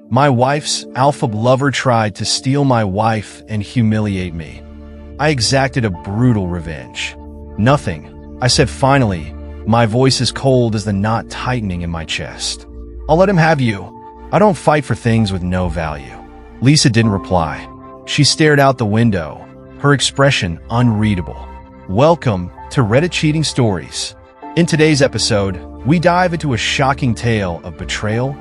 My wife's alpha lover tried to steal my wife and humiliate me. I exacted a brutal revenge. Nothing, I said finally, my voice as cold as the knot tightening in my chest. I'll let him have you. I don't fight for things with no value. Lisa didn't reply. She stared out the window, her expression unreadable. Welcome to Reddit Cheating Stories. In today's episode, we dive into a shocking tale of betrayal,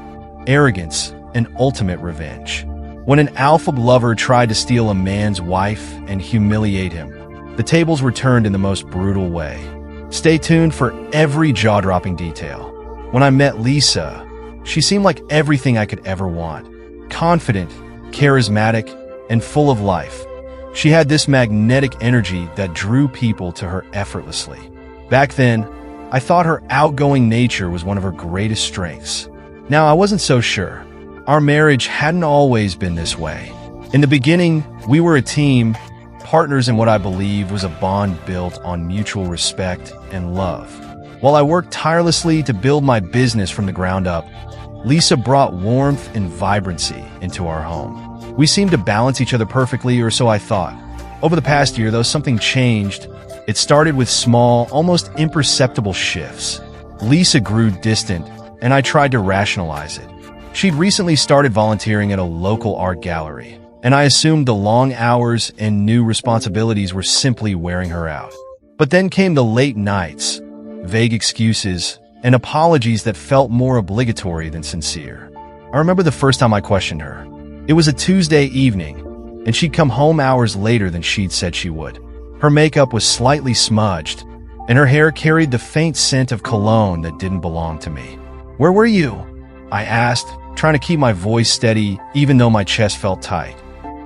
arrogance, and ultimate revenge. When an alpha lover tried to steal a man's wife and humiliate him, the tables were turned in the most brutal way. Stay tuned for every jaw-dropping detail. When I met Lisa, she seemed like everything I could ever want. Confident, charismatic, and full of life. She had this magnetic energy that drew people to her effortlessly. Back then, I thought her outgoing nature was one of her greatest strengths. Now, I wasn't so sure. Our marriage hadn't always been this way. In the beginning, we were a team, partners in what I believe was a bond built on mutual respect and love. While I worked tirelessly to build my business from the ground up, Lisa brought warmth and vibrancy into our home. We seemed to balance each other perfectly, or so I thought. Over the past year, though, something changed. It started with small, almost imperceptible shifts. Lisa grew distant, and I tried to rationalize it. She'd recently started volunteering at a local art gallery, and I assumed the long hours and new responsibilities were simply wearing her out. But then came the late nights, vague excuses, and apologies that felt more obligatory than sincere. I remember the first time I questioned her. It was a Tuesday evening, and she'd come home hours later than she'd said she would. Her makeup was slightly smudged, and her hair carried the faint scent of cologne that didn't belong to me. "Where were you?" I asked, trying to keep my voice steady even though my chest felt tight.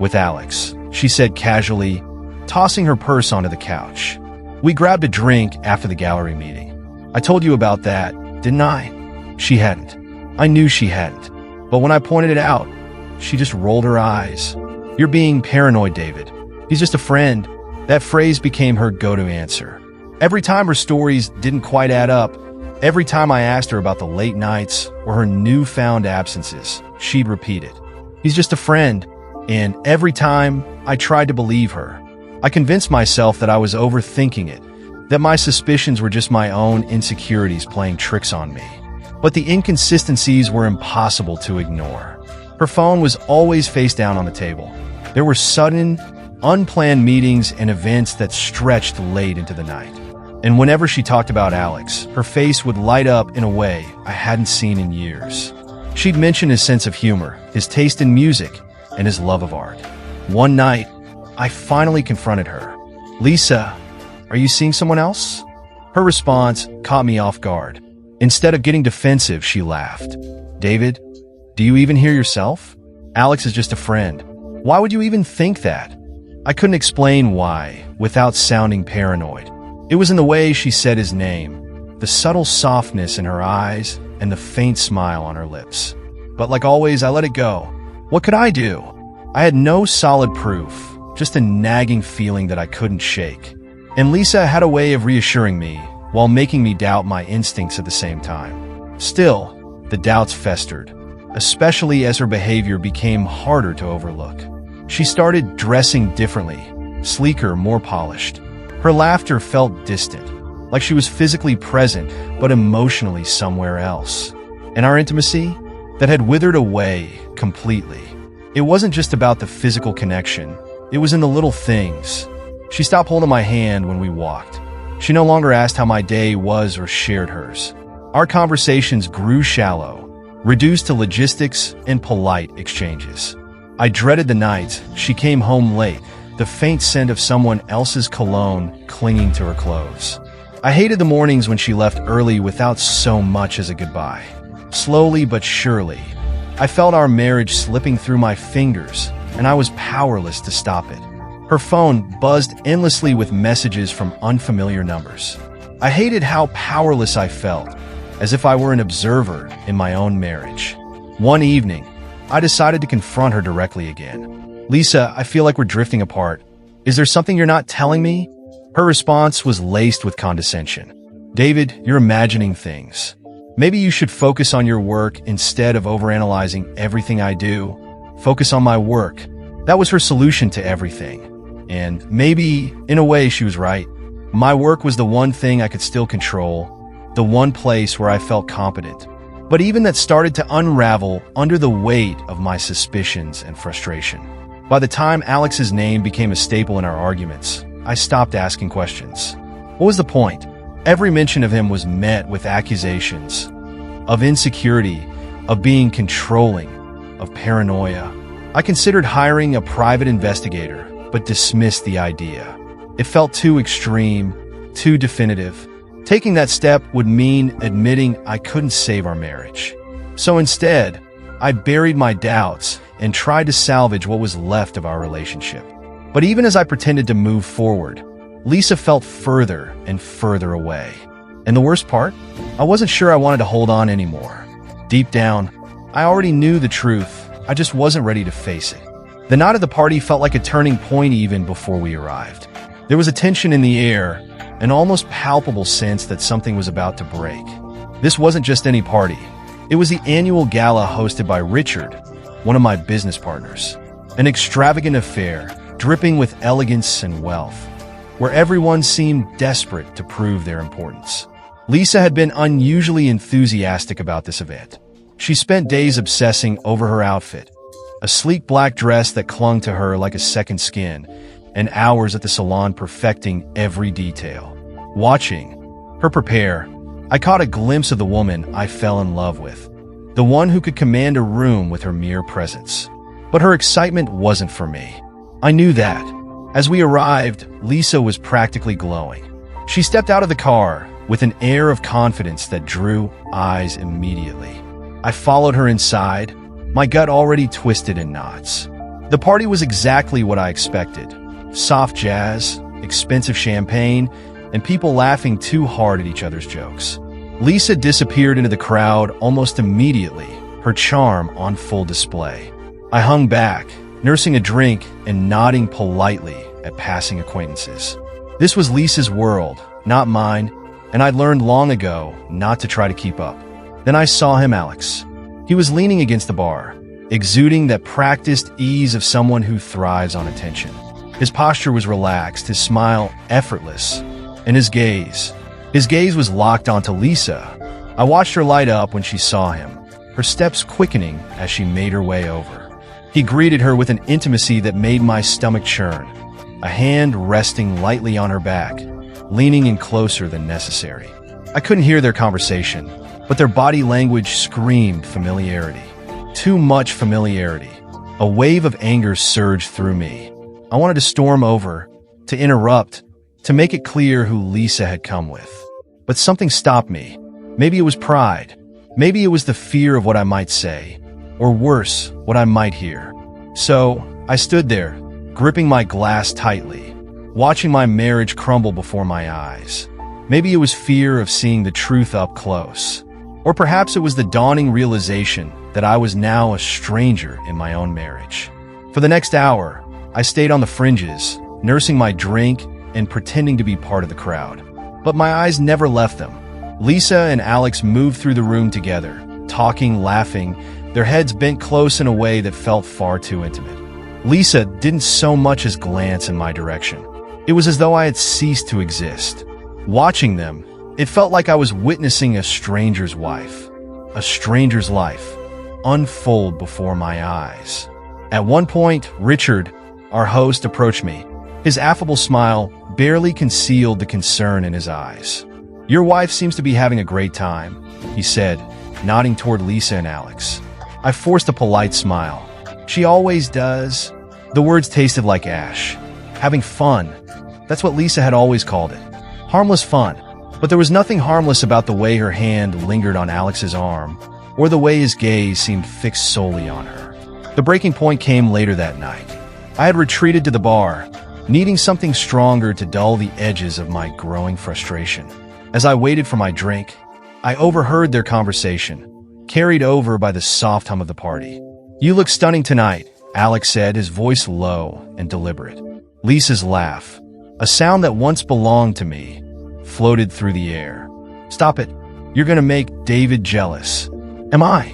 "With Alex," she said casually, tossing her purse onto the couch. "We grabbed a drink after the gallery meeting. I told you about that, didn't I?" She hadn't. I knew she hadn't. But when I pointed it out, she just rolled her eyes. "You're being paranoid, David. He's just a friend." That phrase became her go-to answer. Every time her stories didn't quite add up, every time I asked her about the late nights or her newfound absences, she'd repeat it. "He's just a friend." And every time I tried to believe her, I convinced myself that I was overthinking it, that my suspicions were just my own insecurities playing tricks on me. But the inconsistencies were impossible to ignore. Her phone was always face down on the table. There were sudden, unplanned meetings and events that stretched late into the night. And whenever she talked about Alex, her face would light up in a way I hadn't seen in years. She'd mention his sense of humor, his taste in music, and his love of art. One night, I finally confronted her. "Lisa, are you seeing someone else?" Her response caught me off guard. Instead of getting defensive, she laughed. "David, do you even hear yourself? Alex is just a friend. Why would you even think that?" I couldn't explain why, without sounding paranoid. It was in the way she said his name, the subtle softness in her eyes, and the faint smile on her lips. But like always, I let it go. What could I do? I had no solid proof, just a nagging feeling that I couldn't shake. And Lisa had a way of reassuring me, while making me doubt my instincts at the same time. Still, the doubts festered, especially as her behavior became harder to overlook. She started dressing differently, sleeker, more polished. Her laughter felt distant, like she was physically present but emotionally somewhere else. And our intimacy, that had withered away completely. It wasn't just about the physical connection, it was in the little things. She stopped holding my hand when we walked. She no longer asked how my day was or shared hers. Our conversations grew shallow, reduced to logistics and polite exchanges. I dreaded the nights she came home late, the faint scent of someone else's cologne clinging to her clothes. I hated the mornings when she left early without so much as a goodbye. Slowly but surely, I felt our marriage slipping through my fingers, and I was powerless to stop it. Her phone buzzed endlessly with messages from unfamiliar numbers. I hated how powerless I felt, as if I were an observer in my own marriage. One evening, I decided to confront her directly again. "Lisa, I feel like we're drifting apart. Is there something you're not telling me?" Her response was laced with condescension. "David, you're imagining things. Maybe you should focus on your work instead of overanalyzing everything I do. Focus on my work. That was her solution to everything. And maybe, in a way, she was right. My work was the one thing I could still control, the one place where I felt competent. But even that started to unravel under the weight of my suspicions and frustration. By the time Alex's name became a staple in our arguments, I stopped asking questions. What was the point? Every mention of him was met with accusations of insecurity, of being controlling, of paranoia. I considered hiring a private investigator, but dismissed the idea. It felt too extreme, too definitive. Taking that step would mean admitting I couldn't save our marriage. So instead, I buried my doubts and tried to salvage what was left of our relationship. But even as I pretended to move forward, Lisa felt further and further away. And the worst part? I wasn't sure I wanted to hold on anymore. Deep down, I already knew the truth. I just wasn't ready to face it. The night of the party felt like a turning point even before we arrived. There was a tension in the air, an almost palpable sense that something was about to break. This wasn't just any party. It was the annual gala hosted by Richard, one of my business partners. An extravagant affair, dripping with elegance and wealth, where everyone seemed desperate to prove their importance. Lisa had been unusually enthusiastic about this event. She spent days obsessing over her outfit, a sleek black dress that clung to her like a second skin, and hours at the salon perfecting every detail. Watching her prepare, I caught a glimpse of the woman I fell in love with, the one who could command a room with her mere presence. But her excitement wasn't for me. I knew that. As we arrived, Lisa was practically glowing. She stepped out of the car with an air of confidence that drew eyes immediately. I followed her inside, my gut already twisted in knots. The party was exactly what I expected. Soft jazz, expensive champagne, and people laughing too hard at each other's jokes. Lisa disappeared into the crowd almost immediately, her charm on full display. I hung back, nursing a drink and nodding politely at passing acquaintances. This was Lisa's world, not mine, and I'd learned long ago not to try to keep up. Then I saw him, Alex. He was leaning against the bar, exuding that practiced ease of someone who thrives on attention. His posture was relaxed, his smile effortless, and his gaze was locked onto Lisa. I watched her light up when she saw him, her steps quickening as she made her way over. He greeted her with an intimacy that made my stomach churn, a hand resting lightly on her back, leaning in closer than necessary. I couldn't hear their conversation, but their body language screamed familiarity. Too much familiarity. A wave of anger surged through me. I wanted to storm over, to interrupt, to make it clear who Lisa had come with. But something stopped me. Maybe it was pride. Maybe it was the fear of what I might say, or worse, what I might hear. So, I stood there, gripping my glass tightly, watching my marriage crumble before my eyes. Maybe it was fear of seeing the truth up close. Or perhaps it was the dawning realization that I was now a stranger in my own marriage. For the next hour, I stayed on the fringes, nursing my drink and pretending to be part of the crowd. But my eyes never left them. Lisa and Alex moved through the room together, talking, laughing, their heads bent close in a way that felt far too intimate. Lisa didn't so much as glance in my direction. It was as though I had ceased to exist. Watching them, it felt like I was witnessing a stranger's life, unfold before my eyes. At one point, Richard, our host, approached me. His affable smile barely concealed the concern in his eyes. "Your wife seems to be having a great time," he said, nodding toward Lisa and Alex. I forced a polite smile. "She always does." The words tasted like ash. Having fun. That's what Lisa had always called it. Harmless fun. But there was nothing harmless about the way her hand lingered on Alex's arm, or the way his gaze seemed fixed solely on her. The breaking point came later that night. I had retreated to the bar, needing something stronger to dull the edges of my growing frustration. As I waited for my drink, I overheard their conversation, carried over by the soft hum of the party. "You look stunning tonight," Alex said, his voice low and deliberate. Lisa's laugh, a sound that once belonged to me, floated through the air. "Stop it," You're gonna make David jealous. Am I?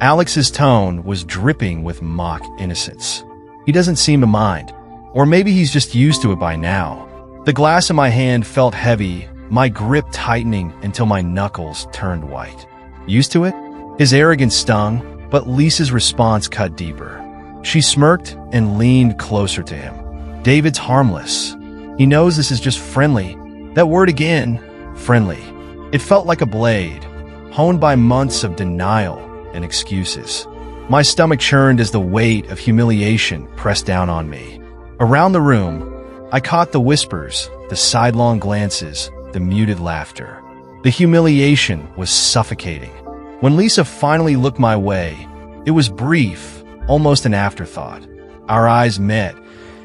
Alex's tone was dripping with mock innocence. He doesn't seem to mind. Or maybe he's just used to it by now. The glass in my hand felt heavy, my grip tightening until my knuckles turned white. Used to it? His arrogance stung, but Lisa's response cut deeper. She smirked and leaned closer to him. David's harmless. He knows this is just friendly. That word again, friendly. It felt like a blade, honed by months of denial and excuses. My stomach churned as the weight of humiliation pressed down on me. Around the room, I caught the whispers, the sidelong glances, the muted laughter. The humiliation was suffocating. When Lisa finally looked my way, it was brief, almost an afterthought. Our eyes met,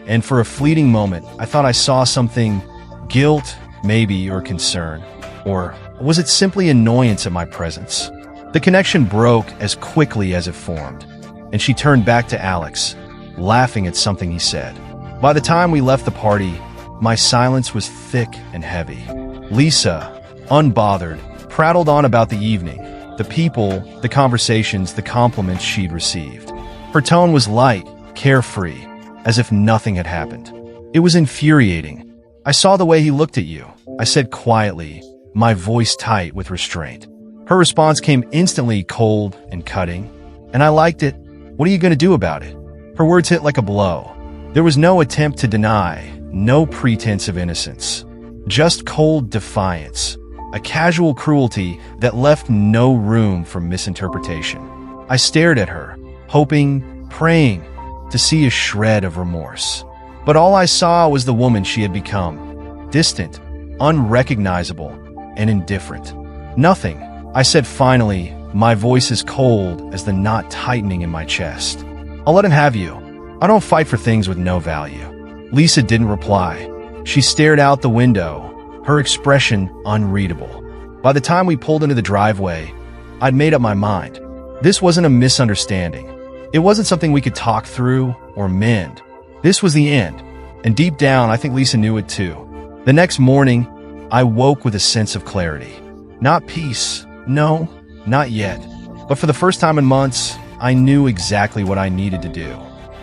and for a fleeting moment, I thought I saw something, guilt, maybe, or concern. Or was it simply annoyance at my presence? The connection broke as quickly as it formed, and she turned back to Alex, laughing at something he said. By the time we left the party, my silence was thick and heavy. Lisa, unbothered, prattled on about the evening, the people, the conversations, the compliments she'd received. Her tone was light, carefree, as if nothing had happened. It was infuriating. I saw the way he looked at you, I said quietly, my voice tight with restraint. Her response came instantly cold and cutting, and I liked it. What are you going to do about it? Her words hit like a blow. There was no attempt to deny, no pretense of innocence. Just cold defiance, a casual cruelty that left no room for misinterpretation. I stared at her, hoping, praying, to see a shred of remorse. But all I saw was the woman she had become, distant, unrecognizable, and indifferent. Nothing, I said finally, my voice as cold as the knot tightening in my chest. I'll let him have you. I don't fight for things with no value. Lisa didn't reply. She stared out the window, her expression unreadable. By the time we pulled into the driveway, I'd made up my mind. This wasn't a misunderstanding. It wasn't something we could talk through or mend. This was the end, and deep down, I think Lisa knew it too. The next morning, I woke with a sense of clarity. Not peace, no, not yet. But for the first time in months, I knew exactly what I needed to do.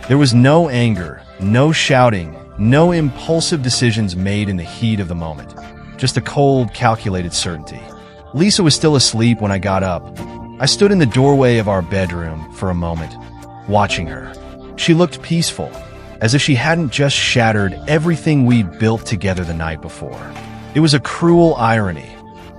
There was no anger, no shouting, no impulsive decisions made in the heat of the moment. Just a cold, calculated certainty. Lisa was still asleep when I got up. I stood in the doorway of our bedroom for a moment, watching her. She looked peaceful, as if she hadn't just shattered everything we'd built together the night before. It was a cruel irony,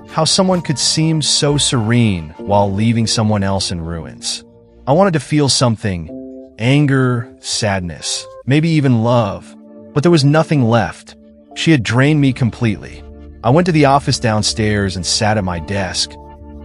how someone could seem so serene while leaving someone else in ruins. I wanted to feel something, anger, sadness, maybe even love, but there was nothing left. She had drained me completely. I went to the office downstairs and sat at my desk,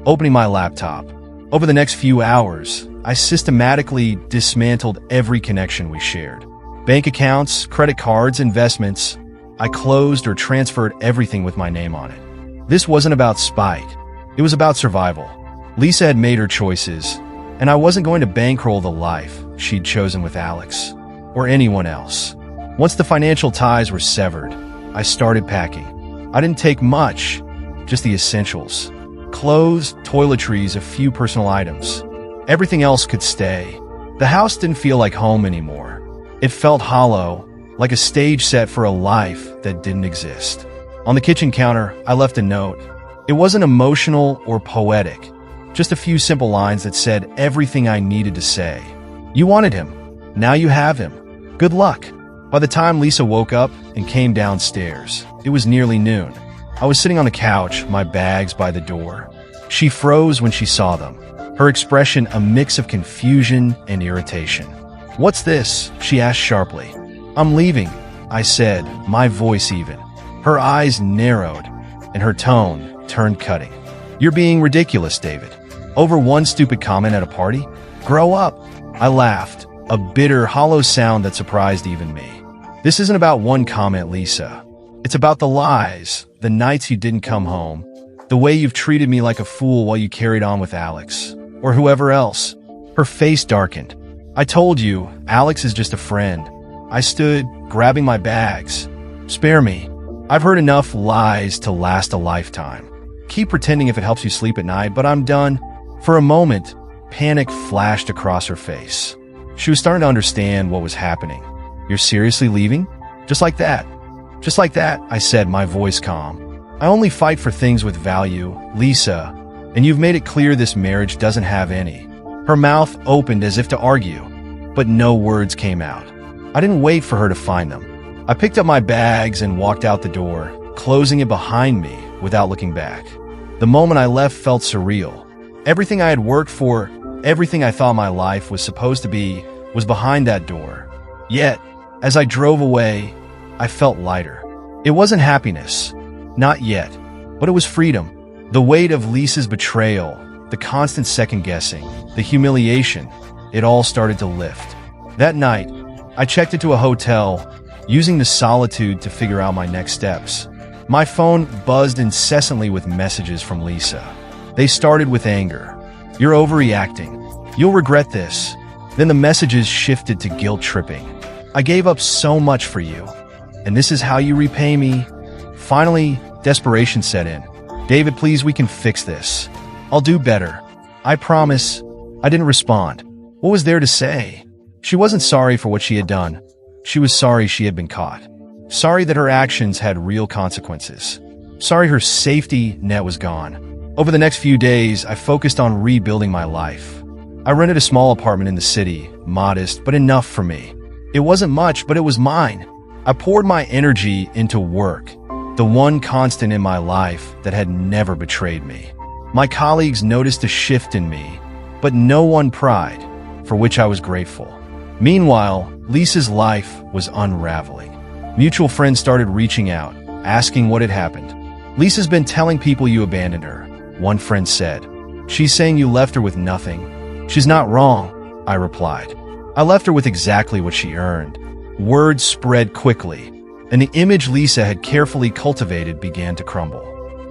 opening my laptop. Over the next few hours, I systematically dismantled every connection we shared. Bank accounts, credit cards, investments. I closed or transferred everything with my name on it. This wasn't about spite. It was about survival. Lisa had made her choices, and I wasn't going to bankroll the life she'd chosen with Alex or anyone else. Once the financial ties were severed, I started packing. I didn't take much, just the essentials. Clothes, toiletries, a few personal items. Everything else could stay. The house didn't feel like home anymore. It felt hollow, like a stage set for a life that didn't exist. On the kitchen counter, I left a note. It wasn't emotional or poetic, just a few simple lines that said everything I needed to say. You wanted him. Now you have him. Good luck. By the time Lisa woke up and came downstairs, it was nearly noon. I was sitting on the couch, my bags by the door. She froze when she saw them, her expression a mix of confusion and irritation. What's this? She asked sharply. I'm leaving, I said, my voice even. Her eyes narrowed, and her tone turned cutting. You're being ridiculous, David. Over one stupid comment at a party? Grow up. I laughed, a bitter, hollow sound that surprised even me. This isn't about one comment, Lisa. It's about the lies, the nights you didn't come home, the way you've treated me like a fool while you carried on with Alex, or whoever else. Her face darkened. I told you, Alex is just a friend. I stood, grabbing my bags. Spare me. I've heard enough lies to last a lifetime. Keep pretending if it helps you sleep at night, but I'm done." For a moment, panic flashed across her face. She was starting to understand what was happening. "You're seriously leaving? Just like that?" "Just like that," I said, my voice calm. "I only fight for things with value, Lisa, and you've made it clear this marriage doesn't have any." Her mouth opened as if to argue, but no words came out. I didn't wait for her to find them. I picked up my bags and walked out the door, closing it behind me without looking back. The moment I left felt surreal. Everything I had worked for, everything I thought my life was supposed to be, was behind that door. Yet, as I drove away, I felt lighter. It wasn't happiness. Not yet. But it was freedom. The weight of Lisa's betrayal, the constant second-guessing, the humiliation, it all started to lift. That night, I checked into a hotel, using the solitude to figure out my next steps. My phone buzzed incessantly with messages from Lisa. They started with anger. "You're overreacting. You'll regret this." Then the messages shifted to guilt-tripping. "I gave up so much for you, and this is how you repay me." Finally, desperation set in. "David, please, we can fix this. I'll do better. I promise." I didn't respond. What was there to say? She wasn't sorry for what she had done. She was sorry she had been caught. Sorry that her actions had real consequences. Sorry her safety net was gone. Over the next few days, I focused on rebuilding my life. I rented a small apartment in the city, modest, but enough for me. It wasn't much, but it was mine. I poured my energy into work, the one constant in my life that had never betrayed me. My colleagues noticed a shift in me, but no one pride, for which I was grateful. Meanwhile, Lisa's life was unraveling. Mutual friends started reaching out, asking what had happened. "Lisa's been telling people you abandoned her," one friend said. "She's saying you left her with nothing." "She's not wrong," I replied. "I left her with exactly what she earned." Word spread quickly, and the image Lisa had carefully cultivated began to crumble.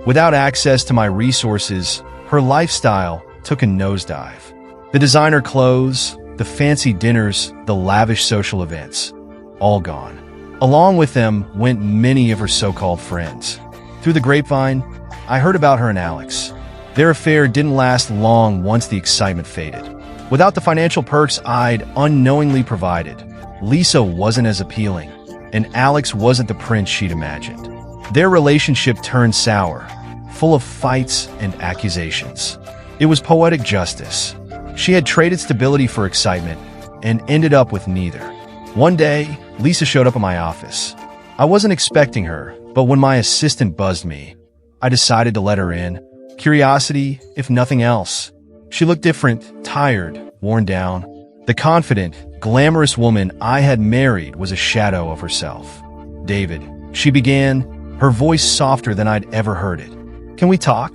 Without access to my resources, her lifestyle took a nosedive. The designer clothes, the fancy dinners, the lavish social events, all gone. Along with them went many of her so-called friends. Through the grapevine, I heard about her and Alex. Their affair didn't last long once the excitement faded. Without the financial perks I'd unknowingly provided, Lisa wasn't as appealing, and Alex wasn't the prince she'd imagined. Their relationship turned sour, full of fights and accusations. It was poetic justice. She had traded stability for excitement and ended up with neither. One day, Lisa showed up at my office. I wasn't expecting her, but when my assistant buzzed me, I decided to let her in. Curiosity, if nothing else. She looked different, tired, worn down. The confident, glamorous woman I had married was a shadow of herself. "David," she began, her voice softer than I'd ever heard it. "Can we talk?"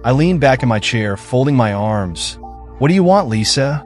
I leaned back in my chair, folding my arms. "What do you want, Lisa?"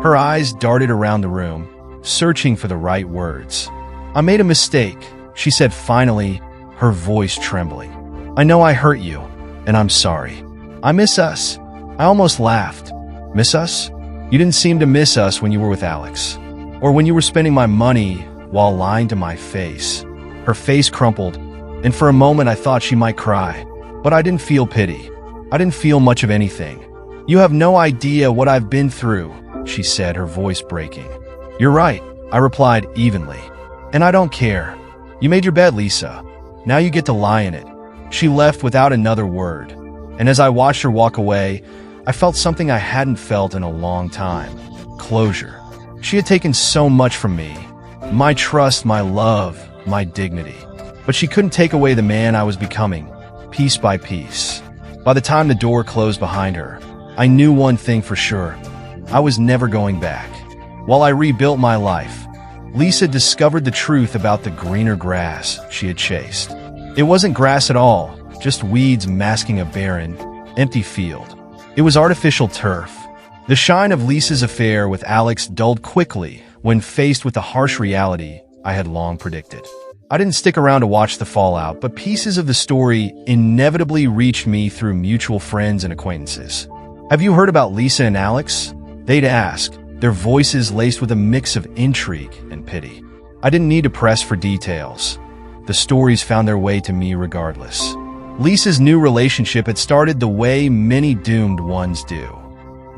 Her eyes darted around the room, searching for the right words. "I made a mistake," she said finally, her voice trembling. "I know I hurt you, and I'm sorry. I miss us." I almost laughed. "Miss us? You didn't seem to miss us when you were with Alex. Or when you were spending my money while lying to my face." Her face crumpled, and for a moment I thought she might cry. But I didn't feel pity. I didn't feel much of anything. "You have no idea what I've been through," she said, her voice breaking. "You're right," I replied evenly. "And I don't care. You made your bed, Lisa. Now you get to lie in it." She left without another word, and as I watched her walk away, I felt something I hadn't felt in a long time. Closure. She had taken so much from me. My trust, my love, my dignity. But she couldn't take away the man I was becoming, piece by piece. By the time the door closed behind her, I knew one thing for sure. I was never going back. While I rebuilt my life, Lisa discovered the truth about the greener grass she had chased. It wasn't grass at all, just weeds masking a barren, empty field. It was artificial turf. The shine of Lisa's affair with Alex dulled quickly when faced with the harsh reality I had long predicted. I didn't stick around to watch the fallout, but pieces of the story inevitably reached me through mutual friends and acquaintances. "Have you heard about Lisa and Alex?" they'd ask, their voices laced with a mix of intrigue and pity. I didn't need to press for details. The stories found their way to me regardless. Lisa's new relationship had started the way many doomed ones do,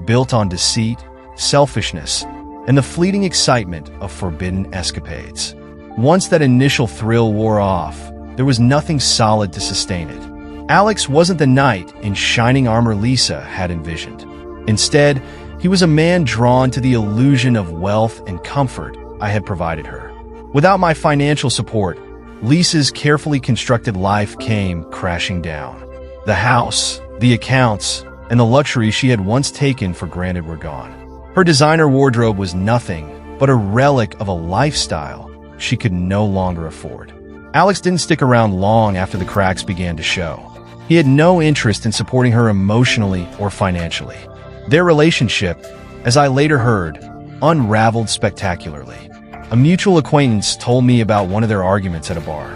built on deceit, selfishness, and the fleeting excitement of forbidden escapades. Once that initial thrill wore off, there was nothing solid to sustain it. Alex wasn't the knight in shining armor Lisa had envisioned. Instead, he was a man drawn to the illusion of wealth and comfort I had provided her. Without my financial support, Lisa's carefully constructed life came crashing down. The house, the accounts, and the luxury she had once taken for granted were gone. Her designer wardrobe was nothing but a relic of a lifestyle she could no longer afford. Alex didn't stick around long after the cracks began to show. He had no interest in supporting her emotionally or financially. Their relationship, as I later heard, unraveled spectacularly. A mutual acquaintance told me about one of their arguments at a bar.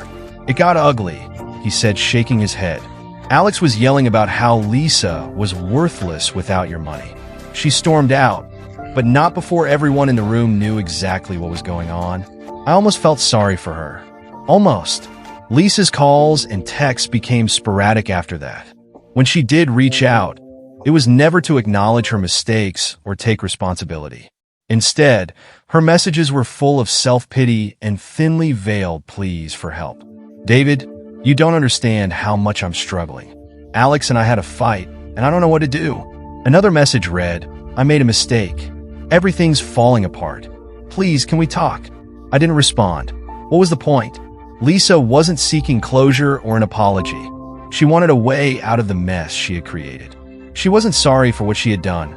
"It got ugly," he said, shaking his head. "Alex was yelling about how Lisa was worthless without your money. She stormed out, but not before everyone in the room knew exactly what was going on. I almost felt sorry for her. Almost. Lisa's calls and texts became sporadic after that. When she did reach out, it was never to acknowledge her mistakes or take responsibility. Instead, her messages were full of self-pity and thinly veiled pleas for help. David, you don't understand how much I'm struggling. Alex and I had a fight, and I don't know what to do." Another message read, "I made a mistake. Everything's falling apart. Please, can we talk?" I didn't respond. What was the point? Lisa wasn't seeking closure or an apology. She wanted a way out of the mess she had created. She wasn't sorry for what she had done.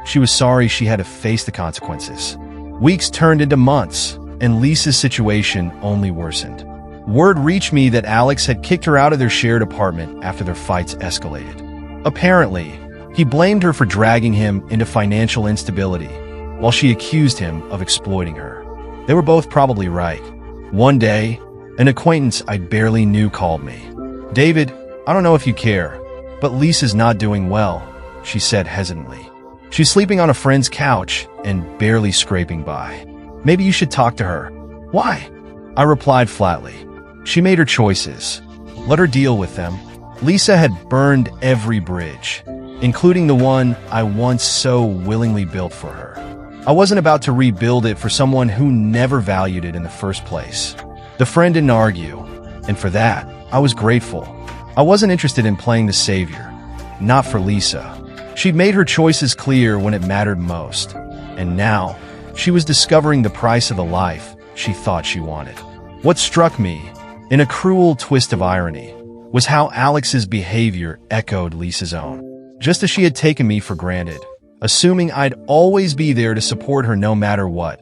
She was sorry she had to face the consequences. Weeks turned into months, and Lisa's situation only worsened. Word reached me that Alex had kicked her out of their shared apartment after their fights escalated. Apparently, he blamed her for dragging him into financial instability, while she accused him of exploiting her. They were both probably right. One day, an acquaintance I barely knew called me. "David, I don't know if you care, but Lisa's not doing well," she said hesitantly. "She's sleeping on a friend's couch and barely scraping by. Maybe you should talk to her." "Why?" I replied flatly. "She made her choices. Let her deal with them." Lisa had burned every bridge, including the one I once so willingly built for her. I wasn't about to rebuild it for someone who never valued it in the first place. The friend didn't argue, and for that, I was grateful. I wasn't interested in playing the savior. Not for Lisa. She'd made her choices clear when it mattered most, and now she was discovering the price of the life she thought she wanted. What struck me, in a cruel twist of irony, was how Alex's behavior echoed Lisa's own. Just as she had taken me for granted, assuming I'd always be there to support her no matter what,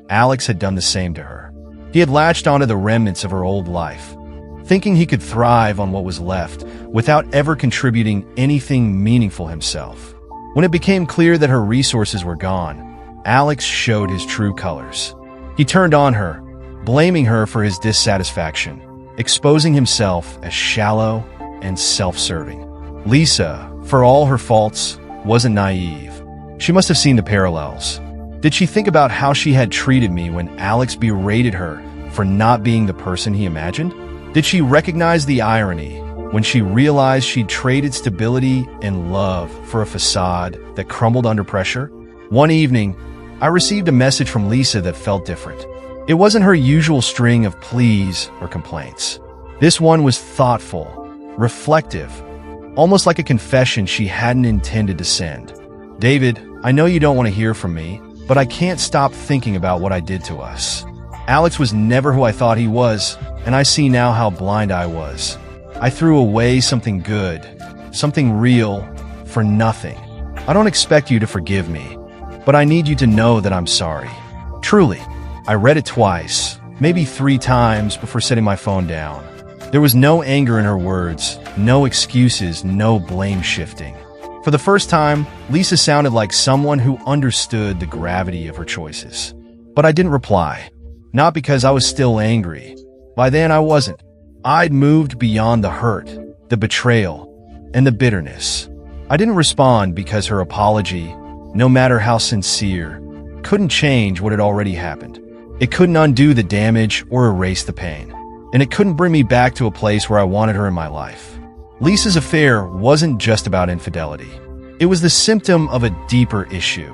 Alex had done the same to her. He had latched onto the remnants of her old life, thinking he could thrive on what was left without ever contributing anything meaningful himself. When it became clear that her resources were gone, Alex showed his true colors. He turned on her, blaming her for his dissatisfaction, exposing himself as shallow and self-serving. Lisa, for all her faults, wasn't naive. She must have seen the parallels. Did she think about how she had treated me when Alex berated her for not being the person he imagined? Did she recognize the irony when she realized she'd traded stability and love for a facade that crumbled under pressure? One evening, I received a message from Lisa that felt different. It wasn't her usual string of pleas or complaints. This one was thoughtful, reflective, almost like a confession she hadn't intended to send. "David, I know you don't want to hear from me, but I can't stop thinking about what I did to us. Alex was never who I thought he was, and I see now how blind I was. I threw away something good, something real, for nothing. I don't expect you to forgive me, but I need you to know that I'm sorry. Truly." I read it twice, maybe 3 times before setting my phone down. There was no anger in her words, no excuses, no blame shifting. For the first time, Lisa sounded like someone who understood the gravity of her choices. But I didn't reply. Not because I was still angry. By then I wasn't. I'd moved beyond the hurt, the betrayal, and the bitterness. I didn't respond because her apology, no matter how sincere, couldn't change what had already happened. It couldn't undo the damage or erase the pain. And it couldn't bring me back to a place where I wanted her in my life. Lisa's affair wasn't just about infidelity. It was the symptom of a deeper issue,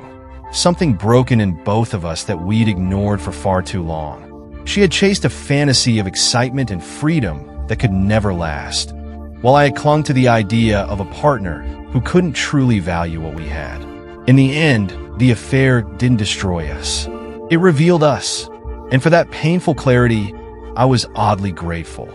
something broken in both of us that we'd ignored for far too long. She had chased a fantasy of excitement and freedom that could never last, while I had clung to the idea of a partner who couldn't truly value what we had. In the end, the affair didn't destroy us. It revealed us, and for that painful clarity, I was oddly grateful,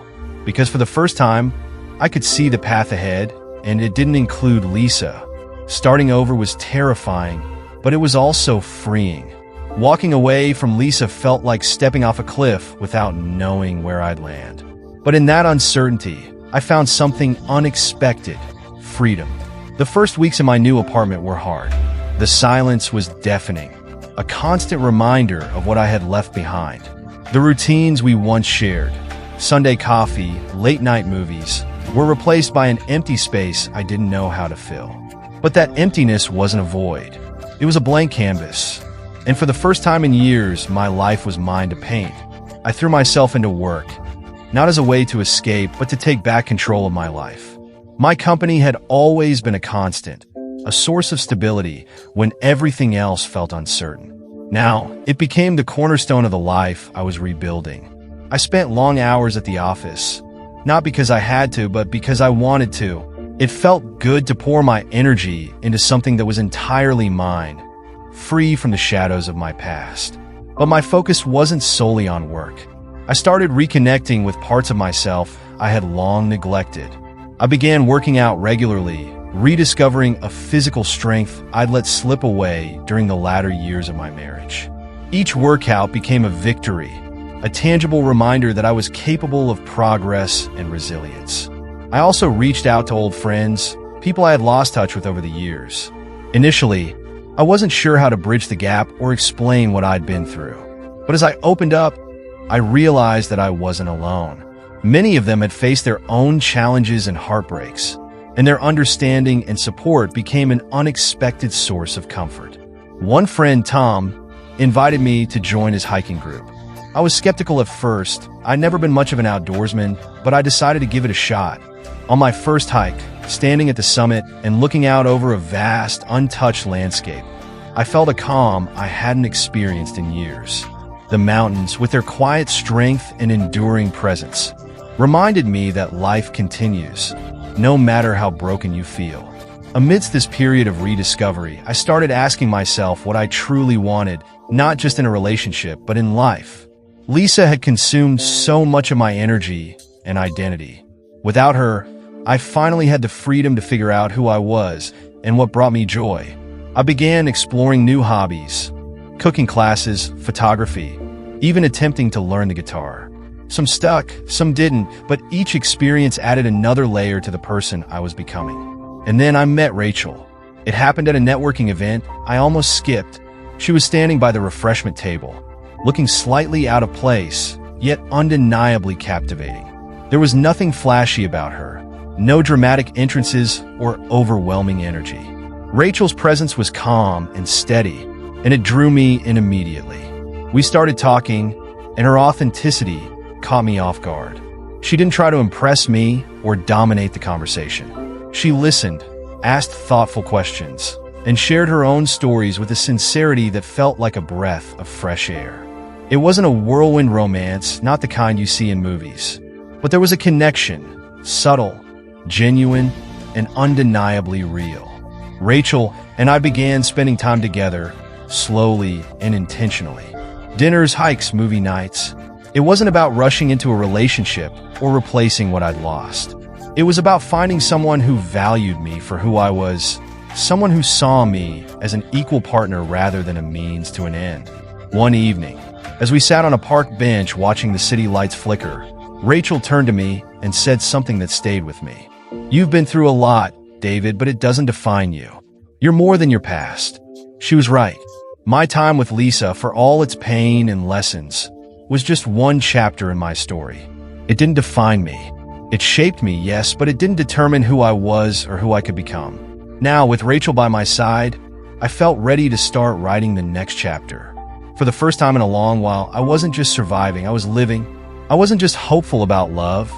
because for the first time, I could see the path ahead, and it didn't include Lisa. Starting over was terrifying, but it was also freeing. Walking away from Lisa felt like stepping off a cliff without knowing where I'd land. But in that uncertainty, I found something unexpected: freedom. The first weeks in my new apartment were hard. The silence was deafening, a constant reminder of what I had left behind. The routines we once shared, Sunday coffee, late-night movies, were replaced by an empty space I didn't know how to fill. But that emptiness wasn't a void. It was a blank canvas. And for the first time in years, my life was mine to paint. I threw myself into work, not as a way to escape, but to take back control of my life. My company had always been a constant, a source of stability when everything else felt uncertain. Now, it became the cornerstone of the life I was rebuilding. I spent long hours at the office, not because I had to, but because I wanted to. It felt good to pour my energy into something that was entirely mine, free from the shadows of my past. But my focus wasn't solely on work. I started reconnecting with parts of myself I had long neglected. I began working out regularly, rediscovering a physical strength I'd let slip away during the latter years of my marriage. Each workout became a victory, a tangible reminder that I was capable of progress and resilience. I also reached out to old friends, people I had lost touch with over the years. Initially, I wasn't sure how to bridge the gap or explain what I'd been through. But as I opened up, I realized that I wasn't alone. Many of them had faced their own challenges and heartbreaks, and their understanding and support became an unexpected source of comfort. One friend, Tom, invited me to join his hiking group. I was skeptical at first. I'd never been much of an outdoorsman, but I decided to give it a shot. On my first hike, standing at the summit and looking out over a vast, untouched landscape, I felt a calm I hadn't experienced in years. The mountains, with their quiet strength and enduring presence, reminded me that life continues, no matter how broken you feel. Amidst this period of rediscovery, I started asking myself what I truly wanted, not just in a relationship, but in life. Lisa had consumed so much of my energy and identity. Without her, I finally had the freedom to figure out who I was and what brought me joy. I began exploring new hobbies, cooking classes, photography, even attempting to learn the guitar. Some stuck, some didn't, but each experience added another layer to the person I was becoming. And then I met Rachel. It happened at a networking event I almost skipped. She was standing by the refreshment table, looking slightly out of place, yet undeniably captivating. There was nothing flashy about her, no dramatic entrances or overwhelming energy. Rachel's presence was calm and steady, and it drew me in immediately. We started talking, and her authenticity caught me off guard. She didn't try to impress me or dominate the conversation. She listened, asked thoughtful questions, and shared her own stories with a sincerity that felt like a breath of fresh air. It wasn't a whirlwind romance, not the kind you see in movies, but there was a connection, subtle, genuine, and undeniably real. Rachel and I began spending time together, slowly and intentionally. Dinners, hikes, movie nights. It wasn't about rushing into a relationship or replacing what I'd lost. It was about finding someone who valued me for who I was, someone who saw me as an equal partner rather than a means to an end. One evening, as we sat on a park bench watching the city lights flicker, Rachel turned to me and said something that stayed with me. "You've been through a lot, David, but it doesn't define you. You're more than your past." She was right. My time with Lisa, for all its pain and lessons, was just one chapter in my story. It didn't define me. It shaped me, yes, but it didn't determine who I was or who I could become. Now, with Rachel by my side, I felt ready to start writing the next chapter. For the first time in a long while, I wasn't just surviving, I was living. I wasn't just hopeful about love,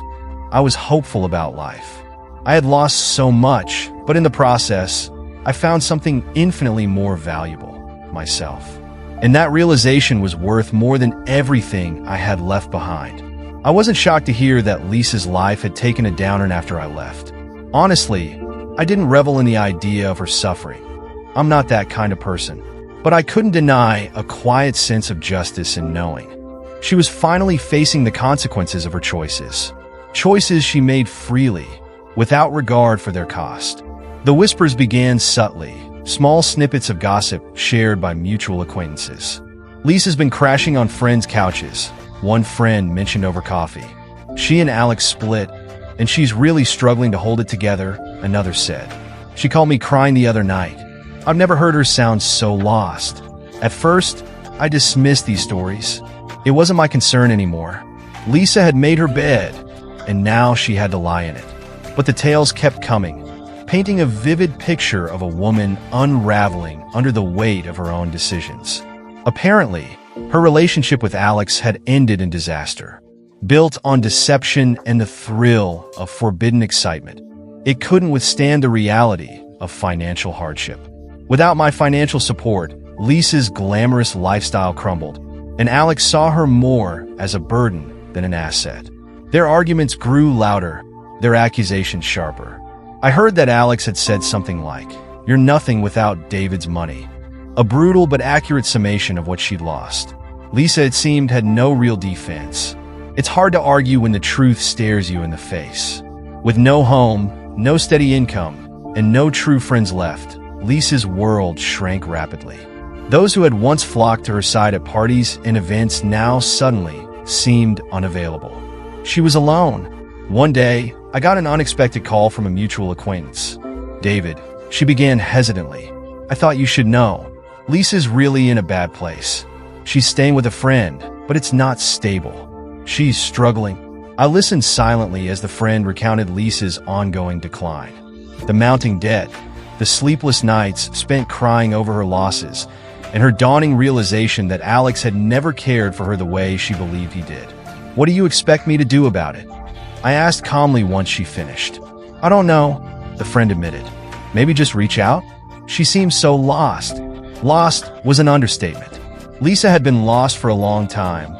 I was hopeful about life. I had lost so much, but in the process, I found something infinitely more valuable, myself. And that realization was worth more than everything I had left behind. I wasn't shocked to hear that Lisa's life had taken a downer after I left. Honestly, I didn't revel in the idea of her suffering. I'm not that kind of person. But I couldn't deny a quiet sense of justice in knowing she was finally facing the consequences of her choices. Choices she made freely, without regard for their cost. The whispers began subtly, small snippets of gossip shared by mutual acquaintances. Lisa's been crashing on friends' couches, one friend mentioned over coffee. She and Alex split, and she's really struggling to hold it together, another said. She called me crying the other night. I've never heard her sound so lost. At first, I dismissed these stories. It wasn't my concern anymore. Lisa had made her bed, and now she had to lie in it. But the tales kept coming, painting a vivid picture of a woman unraveling under the weight of her own decisions. Apparently, her relationship with Alex had ended in disaster, built on deception and the thrill of forbidden excitement. It couldn't withstand the reality of financial hardship. Without my financial support, Lisa's glamorous lifestyle crumbled, and Alex saw her more as a burden than an asset. Their arguments grew louder, their accusations sharper. I heard that Alex had said something like, "You're nothing without David's money." A brutal but accurate summation of what she'd lost. Lisa, it seemed, had no real defense. It's hard to argue when the truth stares you in the face. With no home, no steady income, and no true friends left, Lisa's world shrank rapidly. Those who had once flocked to her side at parties and events now suddenly seemed unavailable. She was alone. One day, I got an unexpected call from a mutual acquaintance. "David," she began hesitantly, "I thought you should know. Lisa's really in a bad place. She's staying with a friend, but it's not stable. She's struggling." I listened silently as the friend recounted Lisa's ongoing decline. The mounting debt, the sleepless nights spent crying over her losses, and her dawning realization that Alex had never cared for her the way she believed he did. "What do you expect me to do about it?" I asked calmly once she finished. "I don't know," the friend admitted. "Maybe just reach out?" She seemed so lost. Lost was an understatement. Lisa had been lost for a long time.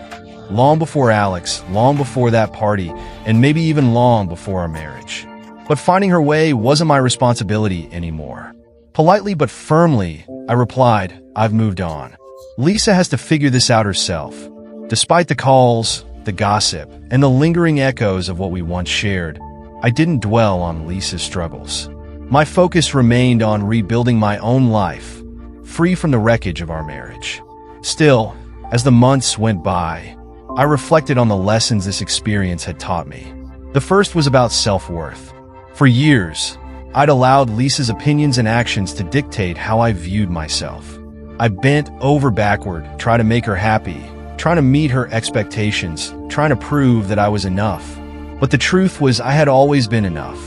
Long before Alex, long before that party, and maybe even long before our marriage. But finding her way wasn't my responsibility anymore. Politely but firmly, I replied, "I've moved on. Lisa has to figure this out herself." Despite the calls, the gossip, and the lingering echoes of what we once shared, I didn't dwell on Lisa's struggles. My focus remained on rebuilding my own life, free from the wreckage of our marriage. Still, as the months went by, I reflected on the lessons this experience had taught me. The first was about self-worth. For years, I'd allowed Lisa's opinions and actions to dictate how I viewed myself. I bent over backward, trying to make her happy, trying to meet her expectations, trying to prove that I was enough. But the truth was I had always been enough.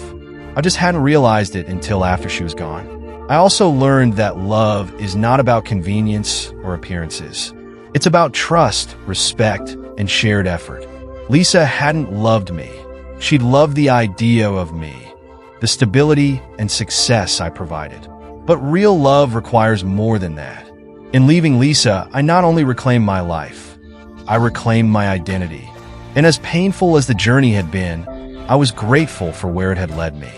I just hadn't realized it until after she was gone. I also learned that love is not about convenience or appearances. It's about trust, respect, and shared effort. Lisa hadn't loved me. She'd loved the idea of me, the stability and success I provided. But real love requires more than that. In leaving Lisa, I not only reclaimed my life, I reclaimed my identity. And as painful as the journey had been, I was grateful for where it had led me.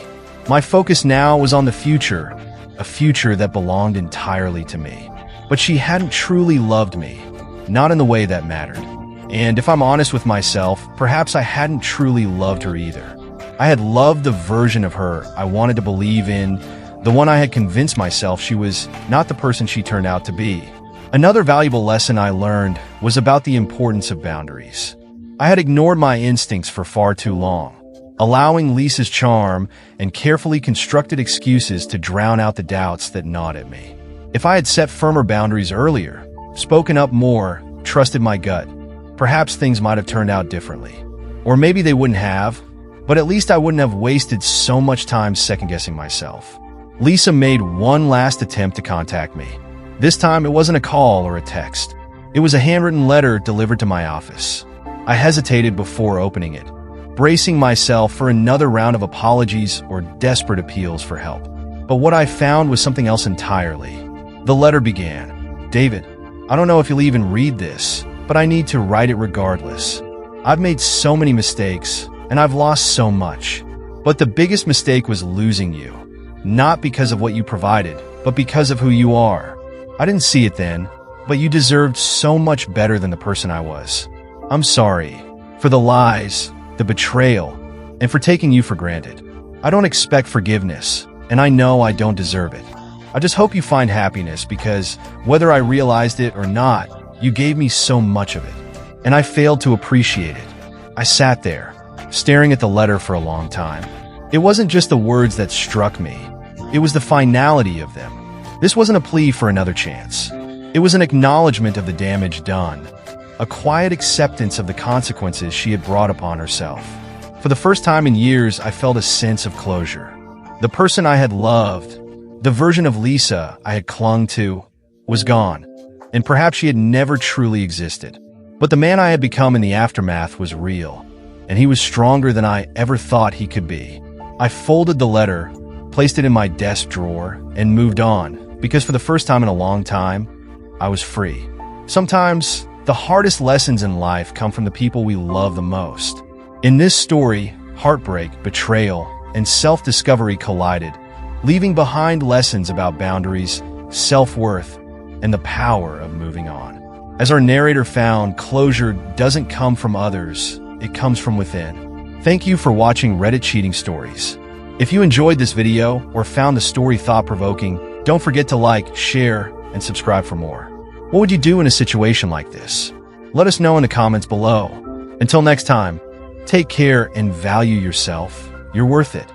My focus now was on the future, a future that belonged entirely to me. But she hadn't truly loved me, not in the way that mattered. And if I'm honest with myself, perhaps I hadn't truly loved her either. I had loved the version of her I wanted to believe in, the one I had convinced myself she was not the person she turned out to be. Another valuable lesson I learned was about the importance of boundaries. I had ignored my instincts for far too long, allowing Lisa's charm and carefully constructed excuses to drown out the doubts that gnawed at me. If I had set firmer boundaries earlier, spoken up more, trusted my gut, perhaps things might have turned out differently. Or maybe they wouldn't have, but at least I wouldn't have wasted so much time second-guessing myself. Lisa made one last attempt to contact me. This time, it wasn't a call or a text. It was a handwritten letter delivered to my office. I hesitated before opening it. bracing myself for another round of apologies or desperate appeals for help. But what I found was something else entirely. The letter began, "David, I don't know if you'll even read this, but I need to write it regardless. I've made so many mistakes, and I've lost so much. But the biggest mistake was losing you. Not because of what you provided, but because of who you are. I didn't see it then, but you deserved so much better than the person I was. I'm sorry for the lies, the betrayal, and for taking you for granted. I don't expect forgiveness, and I know I don't deserve it. I just hope you find happiness because, whether I realized it or not, you gave me so much of it, and I failed to appreciate it." I sat there, staring at the letter for a long time. It wasn't just the words that struck me. It was the finality of them. This wasn't a plea for another chance. It was an acknowledgement of the damage done, a quiet acceptance of the consequences she had brought upon herself. For the first time in years, I felt a sense of closure. The person I had loved, the version of Lisa I had clung to, was gone, and perhaps she had never truly existed. But the man I had become in the aftermath was real, and he was stronger than I ever thought he could be. I folded the letter, placed it in my desk drawer, and moved on, because for the first time in a long time, I was free. Sometimes, the hardest lessons in life come from the people we love the most. In this story, heartbreak, betrayal, and self-discovery collided, leaving behind lessons about boundaries, self-worth, and the power of moving on. As our narrator found, closure doesn't come from others, it comes from within. Thank you for watching Reddit Cheating Stories. If you enjoyed this video or found the story thought-provoking, don't forget to like, share, and subscribe for more. What would you do in a situation like this? Let us know in the comments below. Until next time, take care and value yourself. You're worth it.